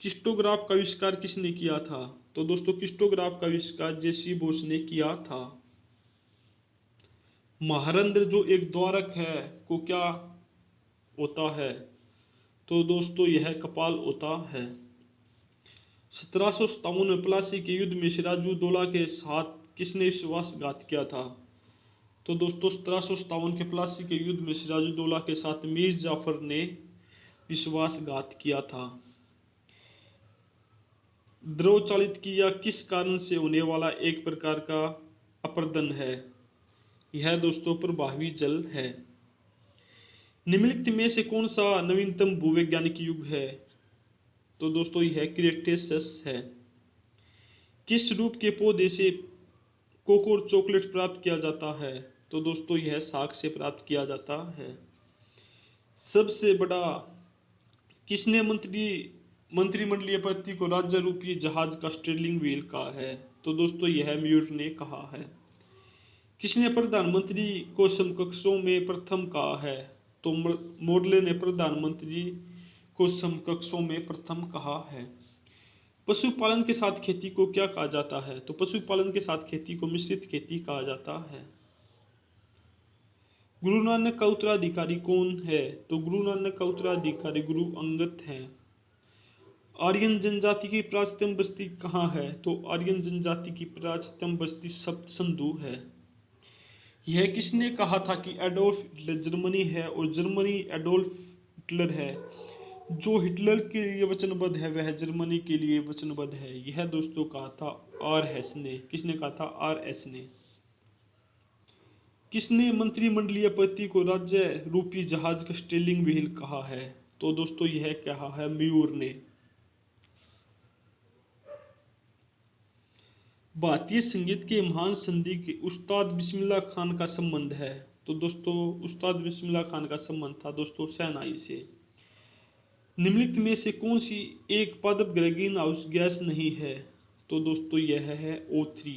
क्रिस्टोग्राफ का आविष्कार किसने किया था? तो दोस्तों क्रिस्टोग्राफ का आविष्कार जेसी बोस ने किया था। महारंध्र जो एक द्वारक है को क्या होता है? तो दोस्तों यह कपाल होता है। 1757 में प्लासी के युद्ध में सिराजुद्दौला के साथ किसने विश्वासघात किया था? तो दोस्तों 1757 के प्लासी के युद्ध में सिराजुद्दौला के साथ मीर जाफर ने विश्वासघात किया था। द्रव चालित क्रिया किस कारण से होने वाला एक प्रकार का अपरदन है? यह दोस्तों प्रभावी जल है। निम्नलिखित में से कौन सा नवीनतम भूवैज्ञानिक युग है? तो दोस्तों यह क्रिटेशियस है। किस रूप के पौधे से कोकोर चॉकलेट प्राप्त किया जाता है? तो दोस्तों यह साग से प्राप्त किया जाता है। सबसे बड़ा किसने मंत्रिमंडलीय पद्धति को राज्य रूपी जहाज का स्टीयरिंग व्हील कहा है? तो दोस्तों यह म्यूर ने कहा है। किसने प्रधानमंत्री को समकक्षों में प्रथम कहा है? तो मोरले ने प्रधानमंत्री को समकक्षों में प्रथम कहा है। पशुपालन के साथ खेती को क्या कहा जाता है? तो पशुपालन के साथ खेती को मिश्रित खेती कहा जाता है। गुरु नानक का उत्तराधिकारी कौन है? तो गुरु नानक का उत्तराधिकारी गुरु अंगद हैं। आर्यन जनजाति की प्राचीनतम बस्ती कहाँ है? तो आर्यन जनजाति की प्राचीनतम बस्ती सप्त सिंधु है। यह किसने कहा था कि एडोल्फ हिटलर जर्मनी है और जर्मनी एडोल्फ हिटलर है? जो हिटलर के लिए वचनबद्ध है वह जर्मनी के लिए वचनबद्ध है। यह दोस्तों कहा था आर एस ने। किसने कहा था? आर एस ने। किसने मंत्रिमंडलीय पद्धति को राज्य रूपी जहाज का स्टीयरिंग व्हील कहा है? तो दोस्तों यह कहा है म्यूर ने। भारतीय संगीत के महान संधि के उस्ताद बिस्मिल्लाह खान का संबंध है? तो दोस्तों उस्ताद बिस्मिल्लाह खान का संबंध था दोस्तों शहनाई से। निम्नलिखित में से कौन सी एक पादप ग्रीन हाउस गैस नहीं है? तो दोस्तों यह है O3।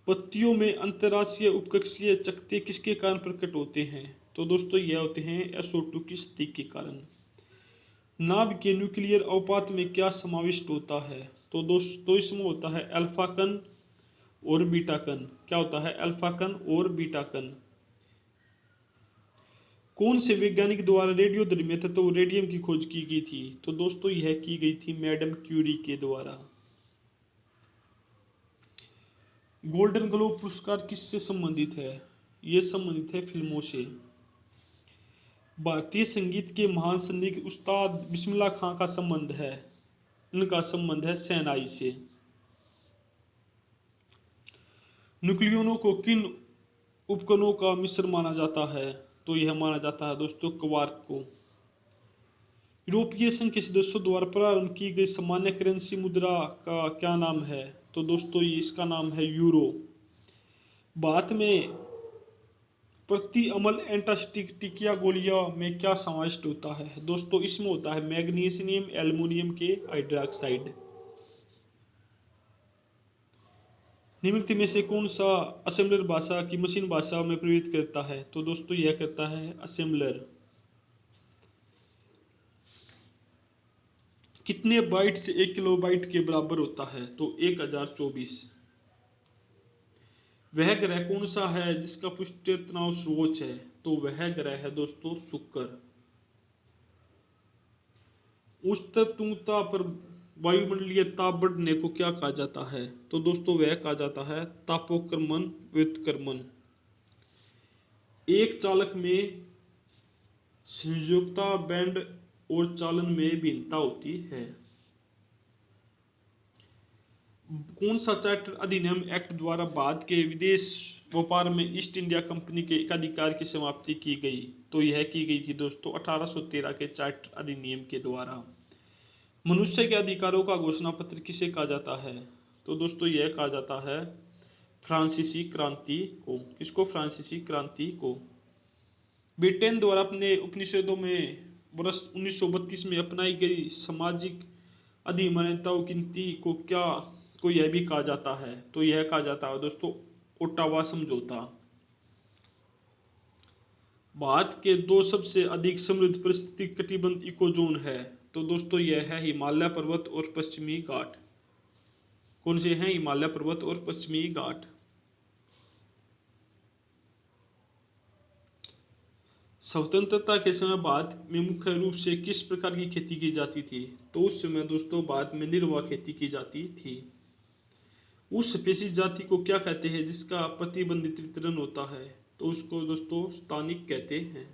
पत्तियों में अंतरराष्ट्रीय उपकक्षीय चकत्ते किसके कारण प्रकट होते हैं? तो दोस्तों यह होते हैं SO2 की स्थिति के कारण। नाभ के न्यूक्लियर अनुपात में क्या समाविष्ट होता है? तो दोस्तों इसमें होता है अल्फा कण और बीटा कण। क्या होता है? अल्फा कण और बीटा कण। कौन से वैज्ञानिक द्वारा रेडियोधर्मी तत्व रेडियम की खोज की गई थी? तो दोस्तों यह की गई थी मैडम क्यूरी के द्वारा। गोल्डन ग्लोब पुरस्कार किससे संबंधित है? यह संबंधित है फिल्मों से। भारतीय संगीत के महान संगीत उस्ताद बिस्मिल्लाह खां का संबंध है, इनका संबंध है शहनाई से। न्यूक्लियोनों को किन उपकणों का मिश्रण माना जाता है? तो यह माना जाता है दोस्तों क्वार्क को। यूरोपीय संघ के सदस्यों द्वारा प्रारंभ की गई सामान्य करेंसी मुद्रा का क्या नाम है? तो दोस्तों इसका नाम है यूरो। भारत में प्रति अमल एंटास्टिक टिकिया गोलियां में क्या समाविष्ट होता है? दोस्तों इसमें होता है मैग्नीशियम एल्युमिनियम के हाइड्रोक्साइड। निम्नलिखित में से कौन सा असेंबलर भाषा की मशीन भाषा में परिवर्तित करता है? तो दोस्तों यह करता है असेंबलर। कितने बाइट से 1 किलोबाइट के बराबर होता है? तो 1024। वह ग्रह कौन सा है जिसका पृष्ठीय तनाव सर्वोच्च है? तो वह ग्रह है दोस्तों शुक्र। उच्च तुंगता पर वायुमंडलीय ताप बढ़ने को क्या कहा जाता है? तो दोस्तों वह कहा जाता है तापोक्रमण व्युत्क्रमण। एक चालक में संयोजकता बैंड और चालन में भिन्नता होती है। कौन सा चार्टर अधिनियम एक्ट द्वारा भारत के विदेश व्यापार में ईस्ट इंडिया कंपनी के एकाधिकार की समाप्ति की गई? तो यह की गई थी दोस्तों 1813 के चार्टर अधिनियम के द्वारा। मनुष्य के अधिकारों का घोषणा पत्र किसे कहा जाता है? तो दोस्तों यह कहा जाता है फ्रांसीसी क्रांति को। किसको? फ्रांसीसी क्रांति को। ब्रिटेन द्वारा अपने उपनिषदों में वर्ष 1932 में अपनाई गई सामाजिक अधिमान्यताओं की नीति को यह भी कहा जाता है। तो यह कहा जाता है दोस्तों ओटावा समझौता। भारत के दो सबसे अधिक समृद्ध परिस्थिति कटिबंध इकोजोन है। तो दोस्तों यह है हिमालय पर्वत और पश्चिमी घाट। कौन से हैं? हिमालय पर्वत और पश्चिमी घाट। स्वतंत्रता के समय भारत में मुख्य रूप से किस प्रकार की खेती की जाती थी? तो उस समय दोस्तों भारत में निर्वाह खेती की जाती थी। उस स्पेसीज जाति को क्या कहते हैं जिसका प्रतिबंधित वितरण होता है? तो उसको दोस्तों स्थानिक कहते हैं।